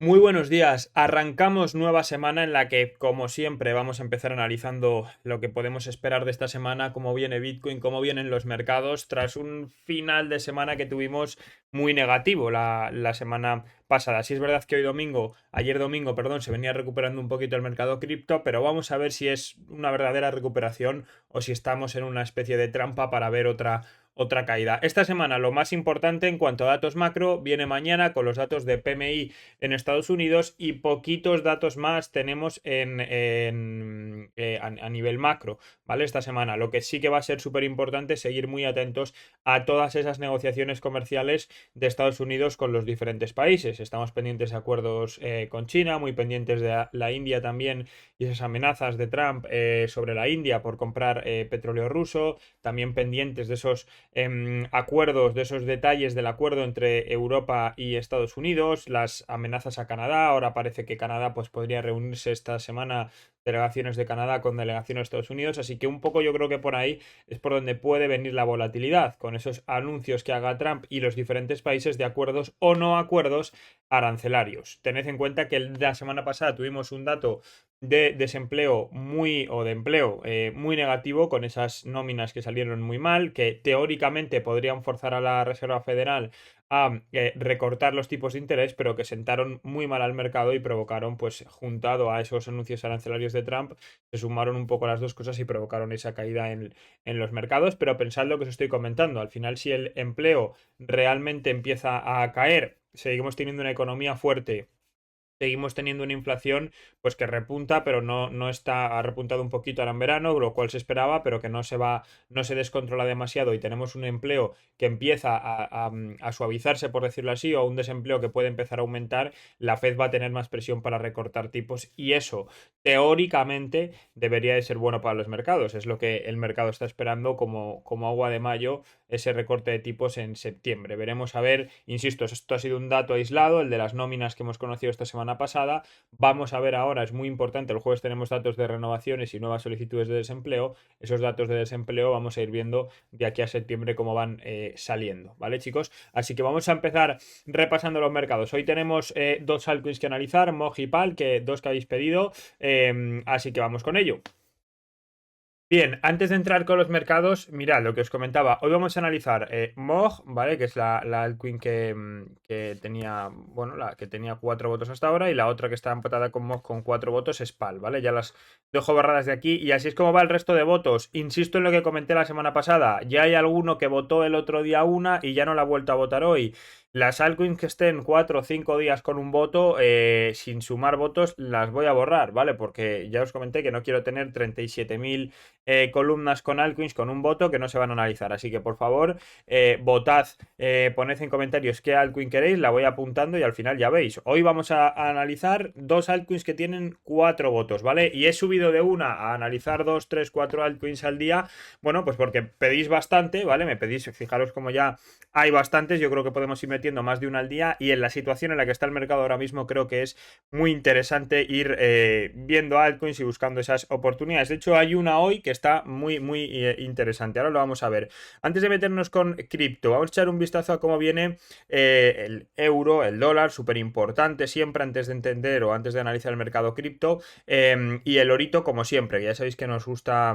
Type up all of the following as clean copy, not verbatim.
Muy buenos días. Arrancamos nueva semana en la que, como siempre, vamos a empezar analizando lo que podemos esperar de esta semana, cómo viene Bitcoin, cómo vienen los mercados, tras un final de semana que tuvimos muy negativo la semana pasada. Sí es verdad que ayer domingo, perdón, se venía recuperando un poquito el mercado cripto, pero vamos a ver si es una verdadera recuperación o si estamos en una especie de trampa para ver otra caída. Esta semana lo más importante en cuanto a datos macro viene mañana con los datos de PMI en Estados Unidos y poquitos datos más tenemos a nivel macro, ¿vale? Esta semana. Lo que sí que va a ser súper importante es seguir muy atentos a todas esas negociaciones comerciales de Estados Unidos con los diferentes países. Estamos pendientes de acuerdos con China, muy pendientes de la India también y esas amenazas de Trump sobre la India por comprar petróleo ruso, también pendientes de esos acuerdos, de esos detalles del acuerdo entre Europa y Estados Unidos, las amenazas a Canadá. Ahora parece que Canadá pues, podría reunirse esta semana, delegaciones de Canadá con delegaciones de Estados Unidos, así que un poco yo creo que por ahí es por donde puede venir la volatilidad, con esos anuncios que haga Trump y los diferentes países de acuerdos o no acuerdos arancelarios. Tened en cuenta que la semana pasada tuvimos un dato de desempleo o de empleo muy negativo, con esas nóminas que salieron muy mal, que teóricamente podrían forzar a la Reserva Federal a recortar los tipos de interés, pero que sentaron muy mal al mercado y provocaron, pues juntado a esos anuncios arancelarios de Trump, se sumaron un poco las dos cosas y provocaron esa caída en los mercados. Pero pensad lo que os estoy comentando, al final si el empleo realmente empieza a caer, seguimos teniendo una economía fuerte, seguimos teniendo una inflación pues que repunta, pero no está, ha repuntado un poquito ahora en verano, lo cual se esperaba, pero que no se descontrola demasiado y tenemos un empleo que empieza a suavizarse, por decirlo así, o un desempleo que puede empezar a aumentar. La Fed va a tener más presión para recortar tipos y eso teóricamente debería de ser bueno para los mercados. Es lo que el mercado está esperando como agua de mayo, ese recorte de tipos en septiembre. Veremos a ver, insisto, esto ha sido un dato aislado, el de las nóminas que hemos conocido esta semana pasada. Vamos a ver ahora, es muy importante, el jueves tenemos datos de renovaciones y nuevas solicitudes de desempleo. Esos datos de desempleo vamos a ir viendo de aquí a septiembre cómo van saliendo, ¿vale, chicos? Así que vamos a empezar repasando los mercados. Hoy tenemos dos altcoins que analizar, Moj y Pal, dos que habéis pedido, así que vamos con ello. Bien, antes de entrar con los mercados, mirad lo que os comentaba. Hoy vamos a analizar Moj, ¿vale? Que es la altcoin que tenía, bueno, la que tenía 4 votos hasta ahora, y la otra que está empatada con Moj con 4 votos es Pal, ¿vale? Ya las dejo barradas de aquí y así es como va el resto de votos. Insisto en lo que comenté la semana pasada. Ya hay alguno que votó el otro día una y ya no la ha vuelto a votar hoy. Las altcoins que estén 4 o 5 días con un voto, sin sumar votos, las voy a borrar, ¿vale? Porque ya os comenté que no quiero tener 37.000 columnas con altcoins con un voto que no se van a analizar. Así que por favor, votad, poned en comentarios qué altcoin queréis, la voy apuntando y al final ya veis. Hoy vamos a analizar dos altcoins que tienen 4 votos, ¿vale? Y he subido de una a analizar 2, 3, 4 altcoins al día. Bueno, pues porque pedís bastante, ¿vale? Me pedís, fijaros como ya hay bastantes, yo creo que podemos ir metiendo más de una al día y en la situación en la que está el mercado ahora mismo creo que es muy interesante ir viendo altcoins y buscando esas oportunidades. De hecho, hay una hoy que está muy interesante. Ahora lo vamos a ver. Antes de meternos con cripto, vamos a echar un vistazo a cómo viene el euro, el dólar, súper importante siempre antes de entender o antes de analizar el mercado cripto, y el orito como siempre, que ya sabéis que nos gusta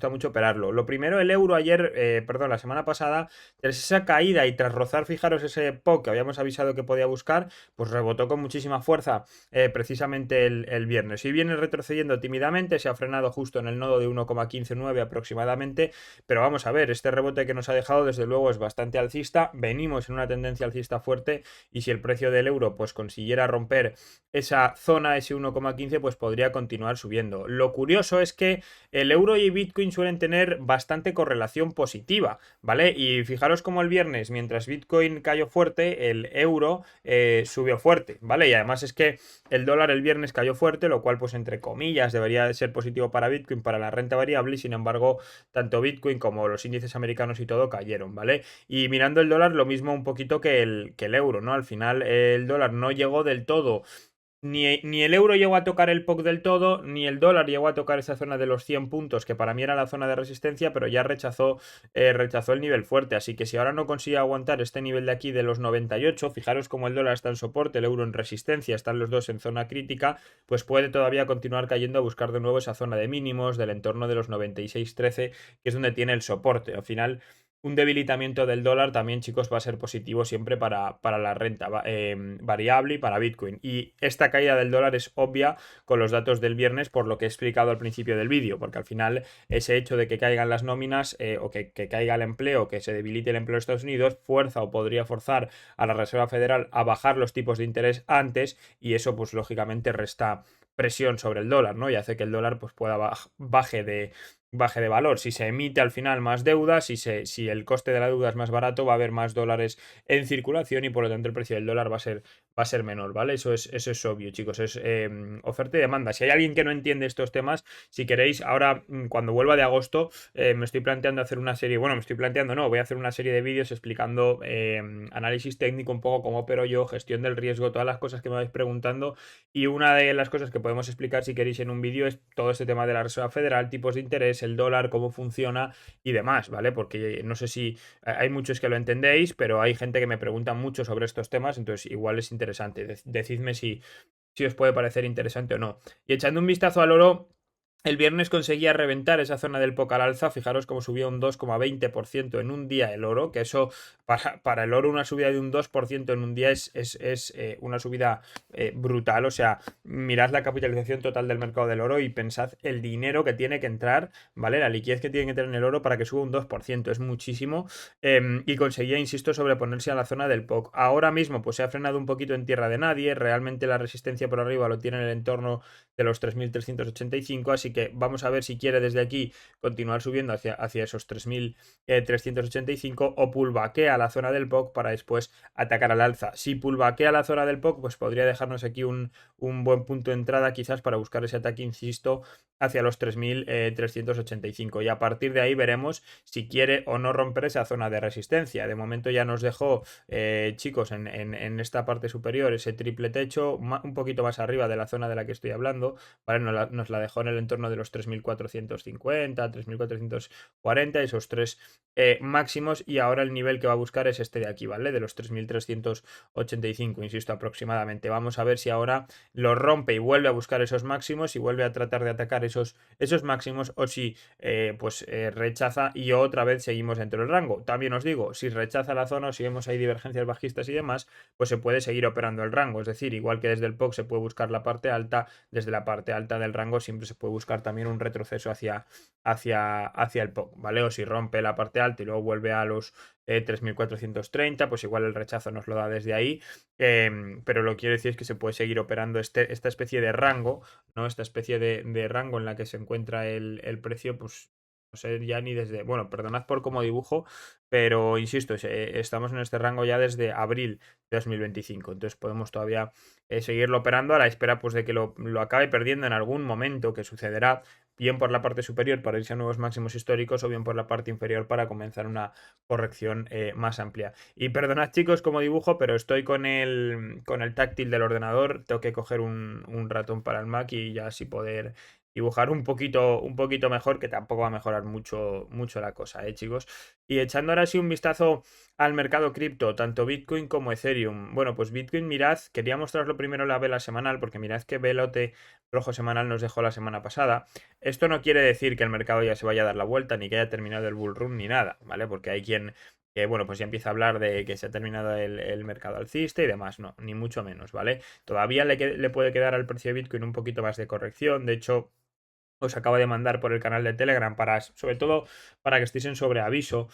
mucho operarlo. Lo primero, el euro ayer, perdón, la semana pasada, tras esa caída y tras rozar, fijaros, ese POC que habíamos avisado que podía buscar, pues rebotó con muchísima fuerza precisamente el viernes. Si viene retrocediendo tímidamente, se ha frenado justo en el nodo de 1,159 aproximadamente, pero vamos a ver, este rebote que nos ha dejado desde luego es bastante alcista, venimos en una tendencia alcista fuerte y si el precio del euro pues consiguiera romper esa zona, ese 1,15, pues podría continuar subiendo. Lo curioso es que el euro y Bitcoin suelen tener bastante correlación positiva, ¿vale? Y fijaros como el viernes, mientras Bitcoin cayó fuerte, el euro subió fuerte, ¿vale? Y además es que el dólar el viernes cayó fuerte, lo cual pues entre comillas debería de ser positivo para Bitcoin, para la renta variable, y sin embargo tanto Bitcoin como los índices americanos y todo cayeron, ¿vale? Y mirando el dólar lo mismo un poquito que el euro, ¿no? Al final el dólar no llegó del todo Ni el euro llegó a tocar el POC del todo, ni el dólar llegó a tocar esa zona de los 100 puntos, que para mí era la zona de resistencia, pero ya rechazó el nivel fuerte. Así que si ahora no consigue aguantar este nivel de aquí de los 98, fijaros como el dólar está en soporte, el euro en resistencia, están los dos en zona crítica, pues puede todavía continuar cayendo a buscar de nuevo esa zona de mínimos del entorno de los 96,13, que es donde tiene el soporte. Al final, un debilitamiento del dólar también, chicos, va a ser positivo siempre para la renta variable y para Bitcoin. Y esta caída del dólar es obvia con los datos del viernes, por lo que he explicado al principio del vídeo, porque al final ese hecho de que caigan las nóminas o que caiga el empleo, que se debilite el empleo de Estados Unidos, fuerza o podría forzar a la Reserva Federal a bajar los tipos de interés antes, y eso pues lógicamente resta presión sobre el dólar, ¿no? Y hace que el dólar pues pueda baje de valor. Si se emite al final más deuda, si el coste de la deuda es más barato, va a haber más dólares en circulación y por lo tanto el precio del dólar va a ser menor, ¿vale? Eso es obvio, chicos. Es oferta y demanda. Si hay alguien que no entiende estos temas, si queréis, ahora cuando vuelva de agosto, me estoy planteando hacer una serie, bueno, me estoy planteando, no, voy a hacer una serie de vídeos explicando análisis técnico, un poco cómo opero yo, gestión del riesgo, todas las cosas que me vais preguntando. Y una de las cosas que podemos explicar, si queréis, en un vídeo es todo este tema de la Reserva Federal, tipos de interés, el dólar, cómo funciona y demás, ¿vale? Porque no sé si hay muchos que lo entendéis, pero hay gente que me pregunta mucho sobre estos temas, entonces igual es interesante. Decidme si os puede parecer interesante o no. Y echando un vistazo al oro. El viernes conseguía reventar esa zona del POC al alza. Fijaros cómo subía un 2,20% en un día el oro, que eso para el oro una subida de un 2% en un día es una subida brutal. O sea, mirad la capitalización total del mercado del oro y pensad el dinero que tiene que entrar, ¿vale? La liquidez que tiene que tener el oro para que suba un 2%. Es muchísimo. Y conseguía, insisto, sobreponerse a la zona del POC. Ahora mismo pues se ha frenado un poquito en tierra de nadie. Realmente la resistencia por arriba lo tiene en el entorno de los 3.385, así que vamos a ver si quiere desde aquí continuar subiendo hacia esos 3.385 o pullbackea la zona del POC para después atacar al alza. Si pullbackea la zona del POC, pues podría dejarnos aquí un buen punto de entrada quizás para buscar ese ataque, insisto, hacia los 3.385 y a partir de ahí veremos si quiere o no romper esa zona de resistencia. De momento ya nos dejó, chicos, en esta parte superior ese triple techo, un poquito más arriba de la zona de la que estoy hablando, ¿vale? Nos la dejó en el entorno de los 3.450, 3.440, esos tres máximos, y ahora el nivel que va a buscar es este de aquí, ¿vale? De los 3.385, insisto, aproximadamente. Vamos a ver si ahora lo rompe y vuelve a buscar esos máximos y vuelve a tratar de atacar esos máximos, o si rechaza y otra vez seguimos dentro del rango. También os digo, si rechaza la zona o si vemos ahí divergencias bajistas y demás, pues se puede seguir operando el rango. Es decir, igual que desde el POC se puede buscar la parte alta, desde la parte alta del rango siempre se puede buscar también un retroceso hacia el POC, ¿vale? O si rompe la parte alta y luego vuelve a los 3.430, pues igual el rechazo nos lo da desde ahí. Pero lo que quiero decir es que se puede seguir operando esta especie de rango, ¿no? Esta especie de rango en la que se encuentra el precio, pues no sé ya ni desde, bueno, perdonad por cómo dibujo, pero insisto, estamos en este rango ya desde abril de 2025, entonces podemos todavía seguirlo operando a la espera pues de que lo acabe perdiendo en algún momento, que sucederá bien por la parte superior para irse a nuevos máximos históricos o bien por la parte inferior para comenzar una corrección más amplia. Y perdonad, chicos, como dibujo, pero estoy con el táctil del ordenador, tengo que coger un ratón para el Mac y ya así poder dibujar un poquito mejor, que tampoco va a mejorar mucho la cosa, chicos. Y echando ahora sí un vistazo al mercado cripto, tanto Bitcoin como Ethereum. Bueno, pues Bitcoin, mirad, quería mostrarlo primero la vela semanal, porque mirad qué velote rojo semanal nos dejó la semana pasada. Esto no quiere decir que el mercado ya se vaya a dar la vuelta, ni que haya terminado el bull run, ni nada, ¿vale? Porque hay quien que, bueno, pues ya empieza a hablar de que se ha terminado el mercado alcista y demás. No, ni mucho menos, ¿vale? Todavía le puede quedar al precio de Bitcoin un poquito más de corrección. De hecho, os acabo de mandar por el canal de Telegram sobre todo para que estéis en sobreaviso,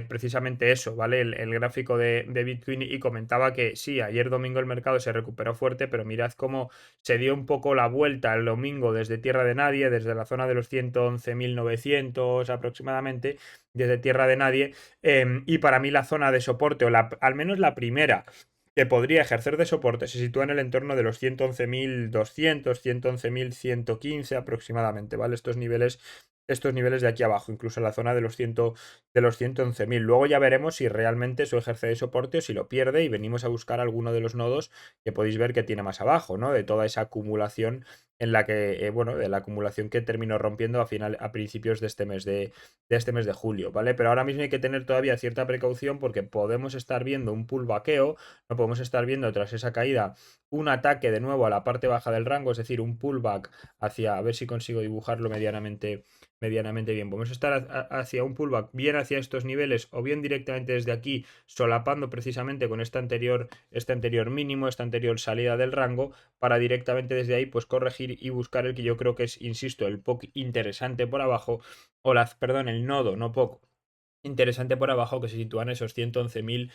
precisamente eso, ¿vale? El gráfico de Bitcoin, y comentaba que sí, ayer domingo el mercado se recuperó fuerte, pero mirad cómo se dio un poco la vuelta el domingo desde tierra de nadie, desde la zona de los 111.900 aproximadamente, desde tierra de nadie, y para mí la zona de soporte, al menos la primera que podría ejercer de soporte, se sitúa en el entorno de los 111.200, 111.115 aproximadamente, ¿vale? Estos niveles estos niveles de aquí abajo, incluso en la zona de los 100, de los 111.000. Luego ya veremos si realmente eso ejerce de soporte o si lo pierde y venimos a buscar alguno de los nodos que podéis ver que tiene más abajo, ¿no? De toda esa acumulación en la que, bueno, de la acumulación que terminó rompiendo a principios de este mes de julio, ¿vale? Pero ahora mismo hay que tener todavía cierta precaución porque podemos estar viendo un pullbackeo, no podemos estar viendo tras esa caída un ataque de nuevo a la parte baja del rango, es decir, un pullback hacia, a ver si consigo dibujarlo medianamente bien. Podemos estar hacia un pullback bien hacia estos niveles o bien directamente desde aquí, solapando precisamente con este anterior mínimo, esta anterior salida del rango, para directamente desde ahí pues corregir y buscar el que yo creo que es, insisto, el POC interesante por abajo, o perdón, el nodo, no POC interesante por abajo que se sitúan esos 111.000,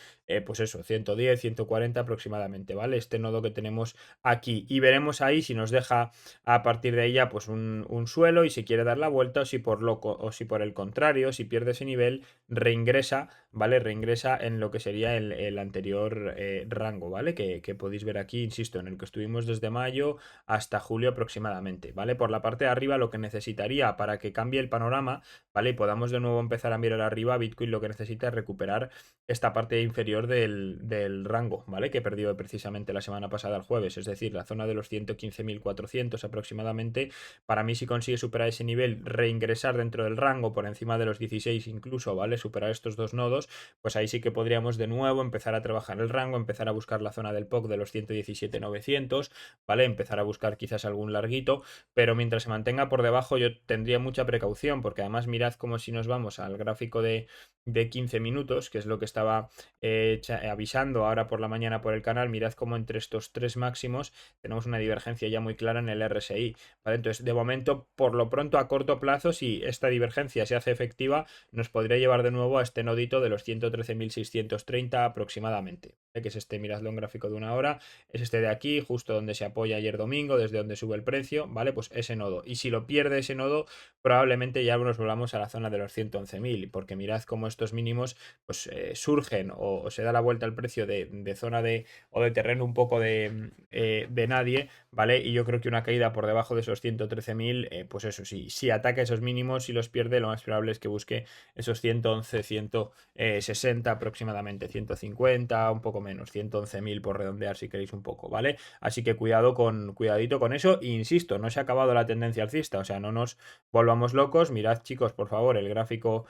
pues eso, 110, 140 aproximadamente, ¿vale? Este nodo que tenemos aquí y veremos ahí si nos deja a partir de ella pues un suelo y si quiere dar la vuelta o si por loco o si por el contrario, si pierde ese nivel, reingresa, ¿vale? Reingresa en lo que sería el anterior rango, ¿vale? Que podéis ver aquí, insisto, en el que estuvimos desde mayo hasta julio aproximadamente, ¿vale? Por la parte de arriba lo que necesitaría para que cambie el panorama, ¿vale? Y podamos de nuevo empezar a mirar arriba, Bitcoin lo que necesita es recuperar esta parte inferior del rango, ¿vale? Que perdió precisamente la semana pasada el jueves, es decir, la zona de los 115.400 aproximadamente. Para mí, si consigue superar ese nivel, reingresar dentro del rango por encima de los 16 incluso, ¿vale? Superar estos dos nodos, pues ahí sí que podríamos de nuevo empezar a trabajar el rango, empezar a buscar la zona del POC de los 117.900, ¿vale? Empezar a buscar quizás algún larguito, pero mientras se mantenga por debajo yo tendría mucha precaución, porque además mirad como si nos vamos al gráfico de 15 minutos, que es lo que estaba avisando ahora por la mañana por el canal, mirad como entre estos tres máximos tenemos una divergencia ya muy clara en el RSI, ¿vale? Entonces, de momento, por lo pronto, a corto plazo, si esta divergencia se hace efectiva, nos podría llevar de nuevo a este nodito de los 113.630 aproximadamente, que es este, miradlo en gráfico de una hora, es este de aquí, justo donde se apoya ayer domingo, desde donde sube el precio, ¿vale? Pues ese nodo. Y si lo pierde ese nodo, probablemente ya nos volvamos a la zona de los 111.000, porque mirad cómo estos mínimos pues surgen o se da la vuelta al precio de zona o de terreno un poco de nadie, ¿vale? Y yo creo que una caída por debajo de esos 113.000, pues eso sí, si ataca esos mínimos y los pierde, lo más probable es que busque esos 111, 160 aproximadamente, 150, un poco menos, 111.000 por redondear si queréis un poco, ¿vale? Así que cuidadito con eso. E insisto, no se ha acabado la tendencia alcista, o sea, no nos volvamos locos. Mirad, chicos, por favor, el gráfico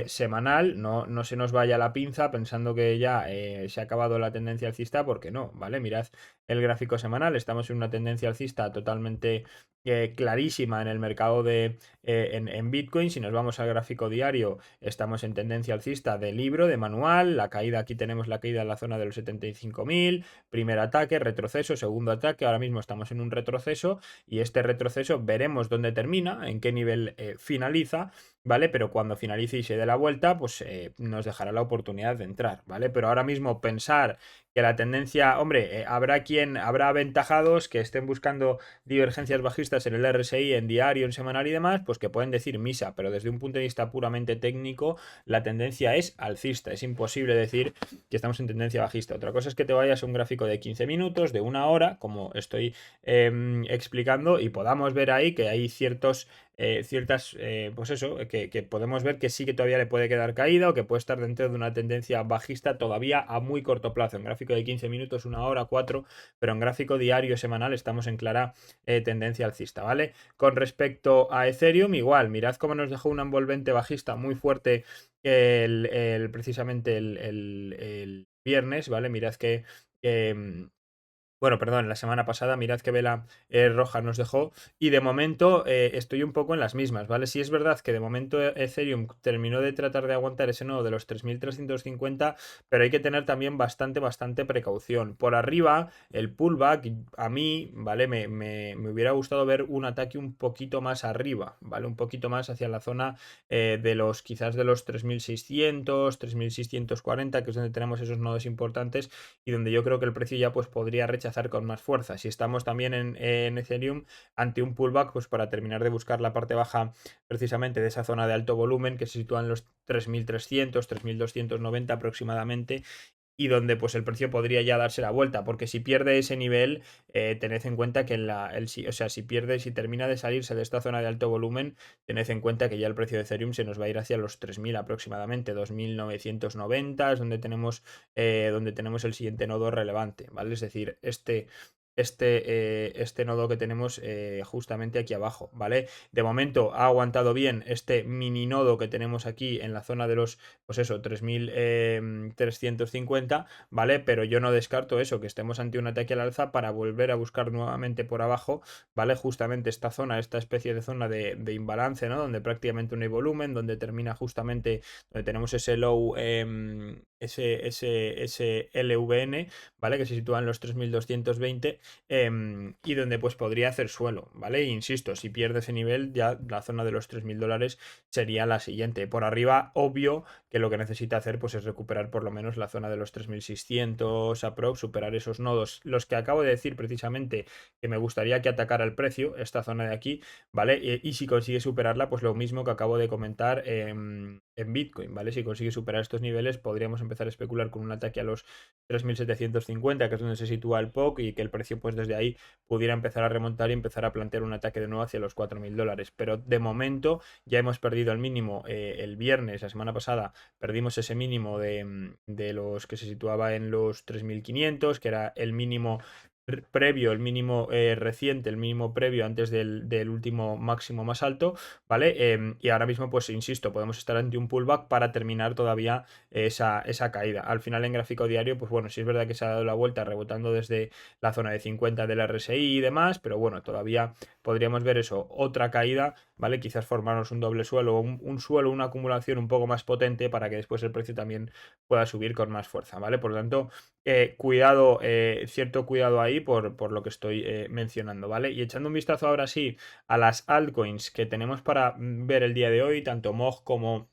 semanal, no se nos vaya la pinza pensando que ya se ha acabado la tendencia alcista, porque no, ¿vale? Mirad el gráfico semanal, estamos en una tendencia alcista totalmente clarísima en el mercado en Bitcoin. Si nos vamos al gráfico diario, estamos en tendencia alcista de libro, de manual, la caída, aquí tenemos la caída en la zona de los 75.000, primer ataque, retroceso, segundo ataque, ahora mismo estamos en un retroceso y este retroceso veremos dónde termina, en qué nivel finaliza, ¿vale? Pero cuando finalice y se dé la vuelta, pues nos dejará la oportunidad de entrar, ¿vale? Pero ahora mismo pensar que la tendencia, hombre, habrá aventajados que estén buscando divergencias bajistas en el RSI, en diario, en semanal y demás, pues que pueden decir misa, pero desde un punto de vista puramente técnico, la tendencia es alcista, es imposible decir que estamos en tendencia bajista. Otra cosa es que te vayas a un gráfico de 15 minutos, de una hora, como estoy explicando, y podamos ver ahí que hay ciertas, pues eso, que podemos ver que sí que todavía le puede quedar caída o que puede estar dentro de una tendencia bajista todavía a muy corto plazo. En gráfico de 15 minutos, una hora, cuatro, pero en gráfico diario semanal estamos en clara tendencia alcista, ¿vale? Con respecto a Ethereum, igual, mirad cómo nos dejó una envolvente bajista muy fuerte precisamente el viernes, ¿vale? Mirad que... bueno, perdón, la semana pasada, mirad qué vela roja nos dejó y de momento estoy un poco en las mismas, ¿vale? Sí es verdad que de momento Ethereum terminó de tratar de aguantar ese nodo de los 3.350, pero hay que tener también bastante precaución. Por arriba, el pullback, a mí, ¿vale? Me hubiera gustado ver un ataque un poquito más arriba, ¿vale? Un poquito más hacia la zona quizás de los 3.600, 3.640, que es donde tenemos esos nodos importantes y donde yo creo que el precio ya pues podría rechazar con más fuerza. Si estamos también en Ethereum ante un pullback, pues para terminar de buscar la parte baja precisamente de esa zona de alto volumen que se sitúa en los 3.300, 3.290 aproximadamente y donde pues el precio podría ya darse la vuelta, porque si pierde ese nivel, tened en cuenta que o sea, si termina de salirse de esta zona de alto volumen, tened en cuenta que ya el precio de Ethereum se nos va a ir hacia los 3.000 aproximadamente, 2.990 es donde tenemos el siguiente nodo relevante, ¿vale? Es decir, este nodo que tenemos justamente aquí abajo, ¿vale? De momento ha aguantado bien este mini nodo que tenemos aquí en la zona de los, pues eso, 3.350, ¿vale? Pero yo no descarto eso, que estemos ante un ataque al alza para volver a buscar nuevamente por abajo, ¿vale? Justamente esta zona, esta especie de zona de imbalance, ¿no? Donde prácticamente no hay volumen, donde termina justamente, donde tenemos ese low, ese LVN, ¿vale? Que se sitúa en los 3.220 y donde pues podría hacer suelo, ¿vale? E insisto, si pierde ese nivel, ya la zona de los $3.000 sería la siguiente. Por arriba, obvio que lo que necesita hacer pues es recuperar por lo menos la zona de los 3.600 aprox, superar esos nodos, los que acabo de decir precisamente que me gustaría que atacara el precio, esta zona de aquí, ¿vale? Y si consigue superarla, pues lo mismo que acabo de comentar en Bitcoin, ¿vale? Si consigue superar estos niveles, podríamos empezar a especular con un ataque a los 3.750, que es donde se sitúa el POC, y que el precio pues desde ahí pudiera empezar a remontar y empezar a plantear un ataque de nuevo hacia los $4.000. Pero de momento ya hemos perdido el mínimo el viernes, la semana pasada, perdimos ese mínimo de los que se situaba en los 3.500, que era el mínimo previo, el mínimo reciente, el mínimo previo antes del último máximo más alto, ¿vale? Y ahora mismo, pues insisto, podemos estar ante un pullback para terminar todavía esa caída. Al final en gráfico diario, pues bueno, sí es verdad que se ha dado la vuelta rebotando desde la zona de 50 del RSI y demás, pero bueno, todavía podríamos ver eso, otra caída, ¿vale? Quizás formarnos un doble suelo, un suelo, una acumulación un poco más potente para que después el precio también pueda subir con más fuerza, ¿vale? Por lo tanto, cuidado, cierto cuidado ahí por lo que estoy mencionando, ¿vale? Y echando un vistazo ahora sí a las altcoins que tenemos para ver el día de hoy, tanto MOG como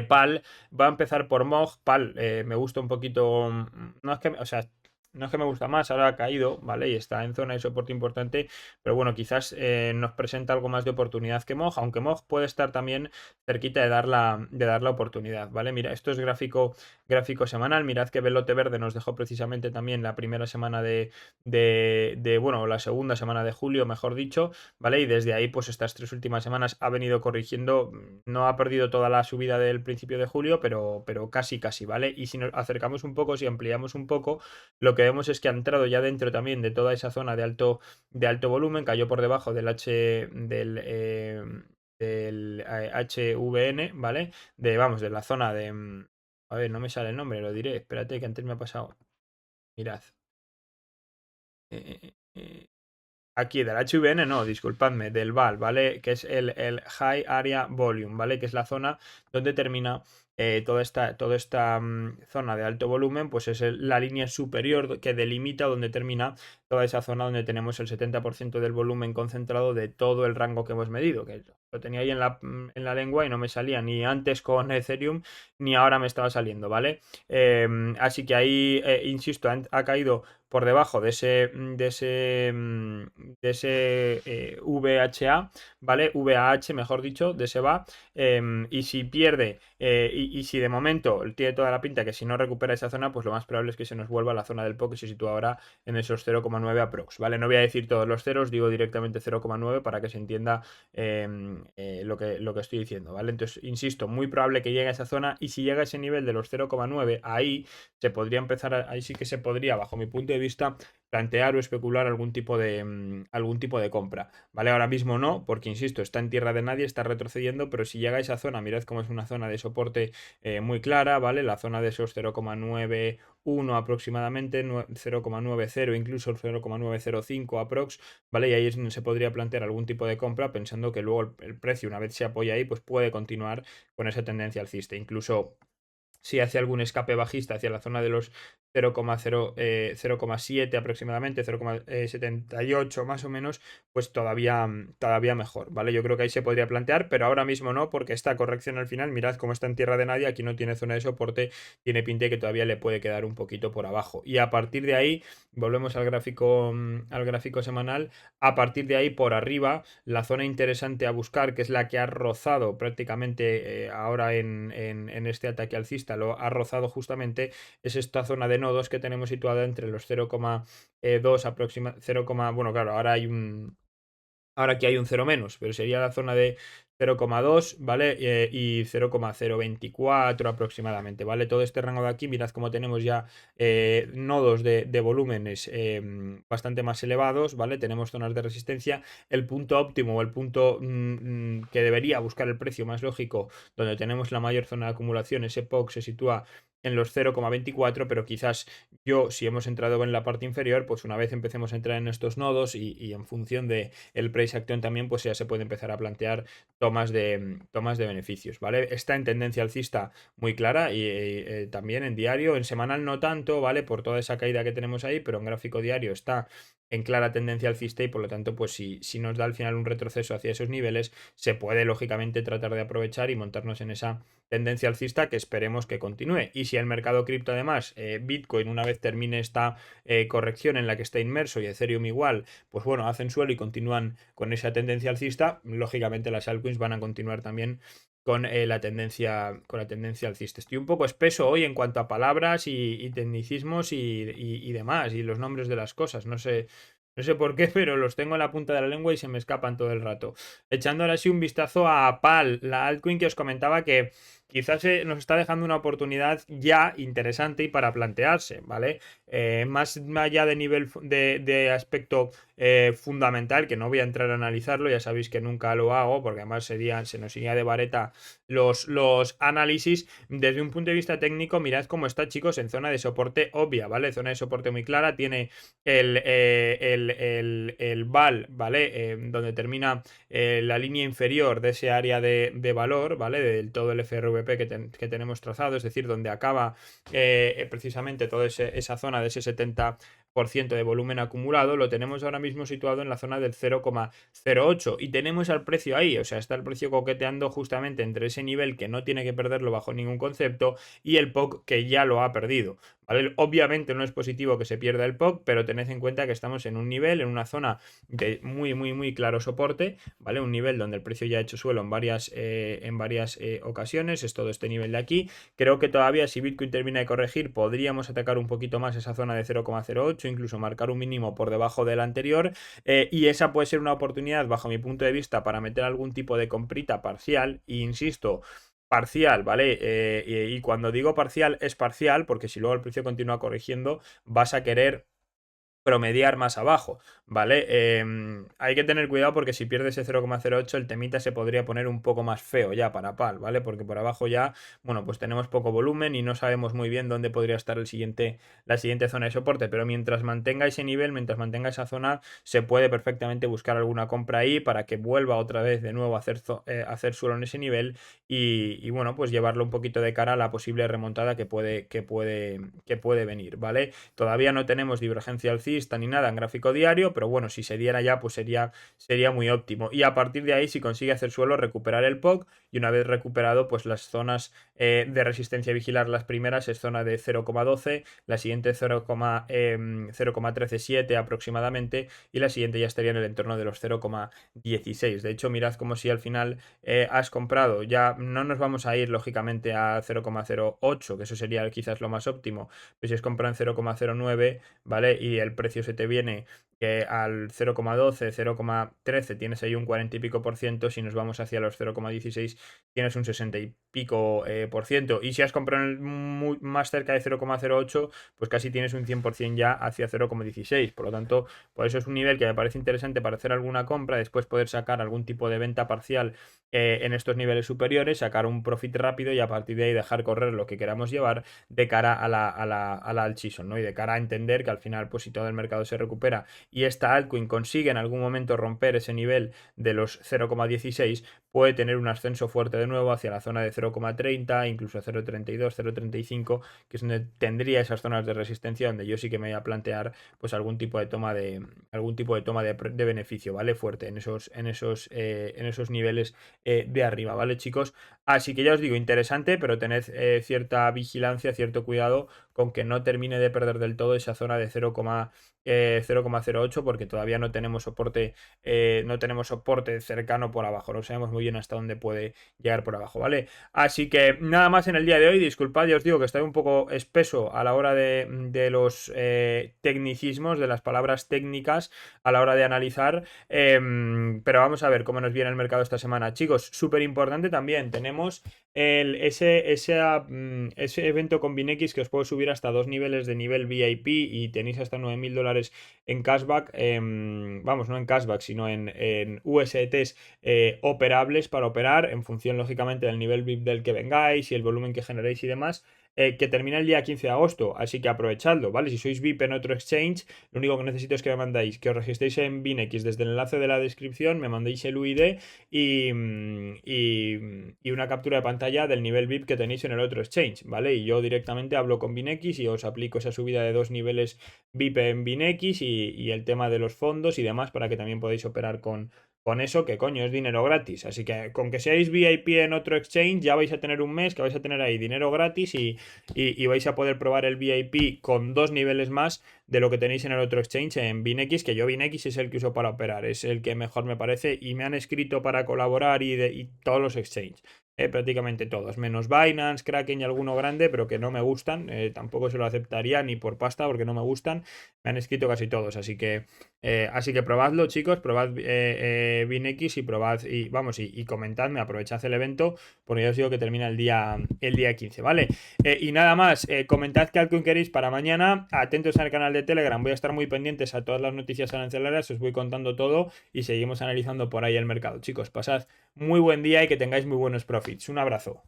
PAL, va a empezar por MOG. PAL me gusta un poquito, no es que, o sea, no es que me gusta más, ahora ha caído, ¿vale? Y está en zona de soporte importante, pero bueno, quizás nos presenta algo más de oportunidad que MOG, aunque MOG puede estar también cerquita de dar la oportunidad, ¿vale? Mira, esto es gráfico semanal, mirad que Velote Verde nos dejó precisamente también la primera semana bueno, la segunda semana de julio, mejor dicho, ¿vale? Y desde ahí, pues estas 3 últimas semanas ha venido corrigiendo, no ha perdido toda la subida del principio de julio, pero casi, casi, ¿vale? Y si nos acercamos un poco, si ampliamos un poco, lo que vemos es que ha entrado ya dentro también de toda esa zona de alto volumen, cayó por debajo del HVN, ¿vale? Vamos, de la zona de... A ver, no me sale el nombre, lo diré. Espérate que antes me ha pasado. Mirad. Aquí del HVN, no, disculpadme, del VAL, ¿vale? Que es el High Area Volume, ¿vale? Que es la zona donde termina toda esta zona de alto volumen, pues es la línea superior que delimita donde termina toda esa zona donde tenemos el 70% del volumen concentrado de todo el rango que hemos medido, que lo tenía ahí en la lengua y no me salía ni antes con Ethereum ni ahora me estaba saliendo, ¿vale? Así que ahí, insisto, ha caído por debajo de ese VHA, ¿vale? VAH, mejor dicho, de ese va. Y si pierde, y si de momento tiene toda la pinta que si no recupera esa zona, pues lo más probable es que se nos vuelva a la zona del POC que se sitúa ahora en esos 0,9 aprox, ¿vale? No voy a decir todos los ceros, digo directamente 0,9 para que se entienda lo que estoy diciendo, ¿vale? Entonces, insisto, muy probable que llegue a esa zona y si llega a ese nivel de los 0,9, ahí se podría empezar, ahí sí que se podría, bajo mi punto de vista, plantear o especular algún tipo de compra, ¿vale? Ahora mismo no, porque insisto, está en tierra de nadie, está retrocediendo, pero si llega a esa zona, mirad cómo es una zona de soporte muy clara, ¿vale? La zona de esos 0,91 aproximadamente, 0,90, incluso el 0,905 aprox, ¿vale? Y ahí es donde se podría plantear algún tipo de compra, pensando que luego el precio, una vez se apoya ahí, pues puede continuar con esa tendencia alcista. Incluso si hace algún escape bajista hacia la zona de los 0,7 aproximadamente, 0,78 más o menos, pues todavía mejor, ¿vale? Yo creo que ahí se podría plantear, pero ahora mismo no, porque esta corrección al final, mirad cómo está en tierra de nadie, aquí no tiene zona de soporte, tiene pinta de que todavía le puede quedar un poquito por abajo. Y a partir de ahí, volvemos al gráfico semanal, a partir de ahí por arriba, la zona interesante a buscar, que es la que ha rozado prácticamente ahora en este ataque alcista, lo ha rozado justamente, es esta zona de nodos que tenemos situada entre los 0,2 aproximadamente, 0, bueno, claro, ahora aquí hay un cero menos, pero sería la zona de 0,2, ¿vale? Y 0,024 aproximadamente, ¿vale? Todo este rango de aquí, mirad cómo tenemos ya nodos de volúmenes bastante más elevados, ¿vale? Tenemos zonas de resistencia. El punto óptimo o el punto que debería buscar el precio más lógico, donde tenemos la mayor zona de acumulación, ese POC se sitúa en los 0,24, pero quizás si hemos entrado en la parte inferior, pues una vez empecemos a entrar en estos nodos y en función de el price action también, pues ya se puede empezar a plantear tomas de beneficios, ¿vale? Está en tendencia alcista muy clara y también en diario, en semanal no tanto, ¿vale? Por toda esa caída que tenemos ahí, pero en gráfico diario está en clara tendencia alcista y por lo tanto, pues si nos da al final un retroceso hacia esos niveles, se puede lógicamente tratar de aprovechar y montarnos en esa tendencia alcista que esperemos que continúe. Y si el mercado cripto además, Bitcoin, una vez termine esta corrección en la que está inmerso y Ethereum igual, pues bueno, hacen suelo y continúan con esa tendencia alcista, lógicamente las altcoins van a continuar también con la tendencia alcista. Estoy un poco espeso hoy en cuanto a palabras y tecnicismos y demás, y los nombres de las cosas. No sé por qué, pero los tengo en la punta de la lengua y se me escapan todo el rato. Echando ahora sí un vistazo a PAL, la altcoin que os comentaba que quizás nos está dejando una oportunidad ya interesante y para plantearse, ¿vale? Más allá de nivel de aspecto fundamental, que no voy a entrar a analizarlo, ya sabéis que nunca lo hago, porque además se nos iría de vareta los análisis. Desde un punto de vista técnico, mirad cómo está, chicos, en zona de soporte obvia, ¿vale? Zona de soporte muy clara, tiene el val, ¿vale? Donde termina la línea inferior de ese área de valor, ¿vale? Del todo el FRVP que tenemos trazado, es decir, donde acaba precisamente toda esa zona de ese 70% de volumen acumulado, lo tenemos ahora mismo situado en la zona del 0,08 y tenemos al precio ahí, o sea, está el precio coqueteando justamente entre ese nivel que no tiene que perderlo bajo ningún concepto y el POC que ya lo ha perdido. ¿Vale? Obviamente no es positivo que se pierda el POC, pero tened en cuenta que estamos en un nivel, en una zona de muy, muy, muy claro soporte, ¿vale? Un nivel donde el precio ya ha hecho suelo en varias ocasiones, es todo este nivel de aquí. Creo que todavía si Bitcoin termina de corregir, podríamos atacar un poquito más esa zona de 0,08, incluso marcar un mínimo por debajo del anterior, y esa puede ser una oportunidad, bajo mi punto de vista, para meter algún tipo de comprita parcial, e insisto, parcial, ¿vale? Y cuando digo parcial es parcial porque si luego el precio continúa corrigiendo vas a querer promediar más abajo, ¿vale? Hay que tener cuidado porque si pierde ese 0,08 el temita se podría poner un poco más feo ya para PAL, ¿vale? Porque por abajo ya, bueno, pues tenemos poco volumen y no sabemos muy bien dónde podría estar la siguiente zona de soporte, pero mientras mantenga ese nivel, mientras mantenga esa zona, se puede perfectamente buscar alguna compra ahí para que vuelva otra vez de nuevo a hacer suelo en ese nivel y bueno, pues llevarlo un poquito de cara a la posible remontada que puede venir, ¿vale? Todavía no tenemos divergencia alcista ni nada en gráfico diario, pero bueno, si se diera ya, pues sería muy óptimo. Y a partir de ahí, si consigue hacer suelo, recuperar el POC y una vez recuperado, pues las zonas de resistencia a vigilar, las primeras es zona de 0,12, la siguiente 0,137 aproximadamente y la siguiente ya estaría en el entorno de los 0,16. De hecho, mirad como si al final has comprado, ya no nos vamos a ir lógicamente a 0,08, que eso sería quizás lo más óptimo, pues si es comprar en 0,09, ¿vale? Y el precio se te viene al 0,12, 0,13 tienes ahí un 40 y pico por ciento, si nos vamos hacia los 0,16 tienes un 60 y pico por ciento, y si has comprado más cerca de 0,08 pues casi tienes un 100% ya hacia 0,16, por lo tanto, por eso es un nivel que me parece interesante para hacer alguna compra, después poder sacar algún tipo de venta parcial en estos niveles superiores, sacar un profit rápido y a partir de ahí dejar correr lo que queramos llevar de cara a la alt season, ¿no? Y de cara a entender que al final, pues si todo el mercado se recupera y esta altcoin consigue en algún momento romper ese nivel de los 0,16, puede tener un ascenso fuerte de nuevo hacia la zona de 0,30, incluso 0,32, 0,35, que es donde tendría esas zonas de resistencia donde yo sí que me voy a plantear pues algún tipo de toma de beneficio, ¿vale? Fuerte en esos niveles de arriba, ¿vale, chicos? Así que ya os digo, interesante, pero tened cierta vigilancia, cierto cuidado con que no termine de perder del todo esa zona de 0,08 porque todavía no tenemos soporte cercano por abajo, no sabemos muy bien hasta dónde puede llegar por abajo, ¿vale? Así que nada más en el día de hoy, disculpad, ya os digo que estoy un poco espeso a la hora de los tecnicismos, de las palabras técnicas a la hora de analizar, pero vamos a ver cómo nos viene el mercado esta semana. Chicos, súper importante también, tenemos ese evento con Binex que os puedo subir hasta dos niveles de nivel VIP y tenéis hasta $9.000 en cashback, vamos, no en cashback, sino en USDTs operables para operar en función, lógicamente, del nivel VIP del que vengáis y el volumen que generéis y demás. Que termina el día 15 de agosto, así que aprovechadlo, ¿vale? Si sois VIP en otro exchange, lo único que necesito es que me mandáis, que os registréis en Binex desde el enlace de la descripción, me mandéis el UID y una captura de pantalla del nivel VIP que tenéis en el otro exchange, ¿vale? Y yo directamente hablo con Binex y os aplico esa subida de 2 niveles VIP en Binex y el tema de los fondos y demás para que también podáis operar con eso, que coño, es dinero gratis. Así que con que seáis VIP en otro exchange, ya vais a tener un mes que vais a tener ahí dinero gratis y vais a poder probar el VIP con 2 niveles más de lo que tenéis en el otro exchange en Binex, que yo Binex es el que uso para operar, es el que mejor me parece y me han escrito para colaborar y todos los exchanges. Prácticamente todos, menos Binance, Kraken y alguno grande, pero que no me gustan, tampoco se lo aceptaría ni por pasta porque no me gustan, me han escrito casi todos, así que probadlo, chicos, probad Binex y probad y vamos y comentadme, aprovechad el evento, porque ya os digo que termina el día 15, ¿vale? Y nada más, comentad qué altcoin queréis para mañana, atentos al canal de Telegram, voy a estar muy pendientes a todas las noticias arancelarias, os voy contando todo y seguimos analizando por ahí el mercado, chicos, pasad muy buen día y que tengáis muy buenos profits. Un abrazo.